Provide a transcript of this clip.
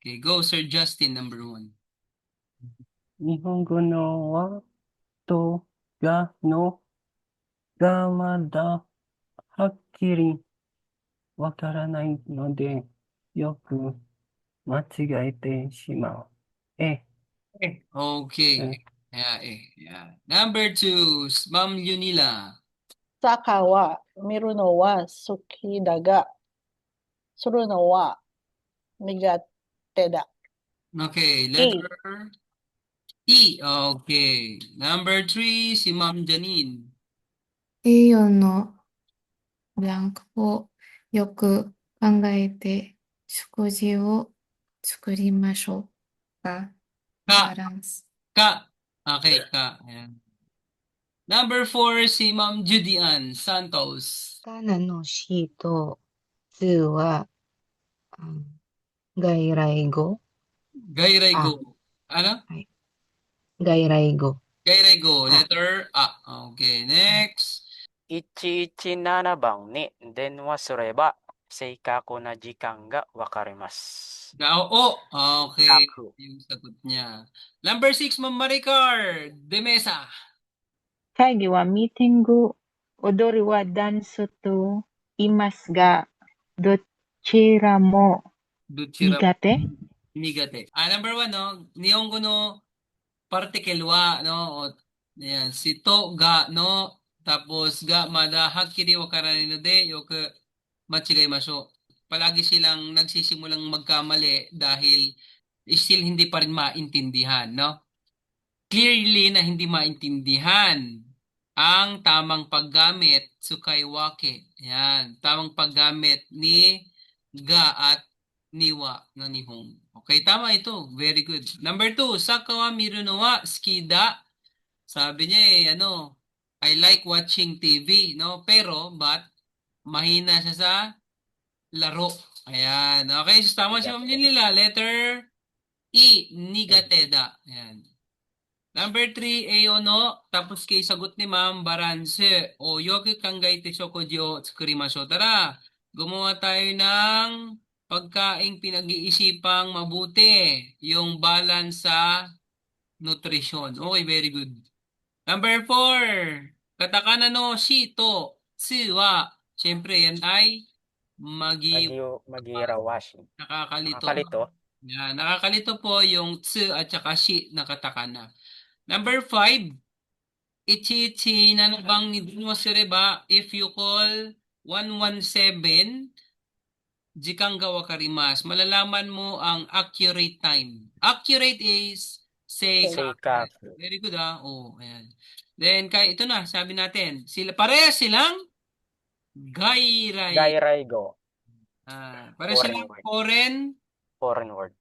Okay, go, Sir Justin, number 1. 日本語のはとがのがまだはっきりわからないので、よく間違えてしまう。Okay. Eh, Yeah, yeah. Number 2, Ma'am Yunila. Saka wa miru no wa suki daga suru no wa nigate da. Okay, E. letter E. Okay. Number 3, si Ma'am Janine. A4 のブランクをよく考えて食事を作りましょうか。Ka. Balance. Ka. Okay, ka. Ayan. Number 4, si Ma'am Judy Ann Santos. カナのシート2は、外来語 Gayray Ah. go. Ano? 外来語 Gayray go. Ah. Letter A. Okay, next. 117番に電話すれば正確な時間がわかります。Oo. Okay. Kaku. Yung sagot niya. Number 6, Ma'am Maricar de Mesa. 会議はミーティング、踊りはダンスと言いますが、どちらも Duchira. 苦手 Nigate. Number 1, no? Nihongo no particle wa, no? Ayan. Si to, ga, no? Tapos, ga, mada, hakiri, wakarani no de, yoku, machigai maso. Palagi silang nagsisimulang magkamali dahil still hindi pa rin maintindihan, no? Clearly na hindi maintindihan ang tamang paggamit, tsukaiwake. Yan, tamang paggamit ni ga at niwa ng nihong. Okay, tama ito. Very good. Number 2, Sakawa miru no wa skida. Sabi niya I like watching TV, no? Pero, but, mahina siya sa laro. Ayan. Okay, so tama siya nila. Letter E, nigateda. Ayan. Number 3, Ayono. Tapos kay sagot ni Ma'am Baranse. O yoki kangaite shokuji o tsukurimashou. Tara, gumawa tayo ng pagkaing pinag-iisipang mabuti. Yung balance sa nutrition. Okay, very good. Number 4, katakana no shito, tsuwa. Siyempre, yan ay Magirawashi. nakakalito. Nakakalito. Yan, nakakalito po yung tsu at saka shi na katakana. Number 5, ichichi na bang nidunwa ba if you call 117 jikanga wakarimas. Malalaman mo ang accurate time. Accurate is seikaku. Very good Oh, ayan. Then ito na, sabi natin, parehas silang gairai. Gairaigo. Parehas silang foreign Foreign word.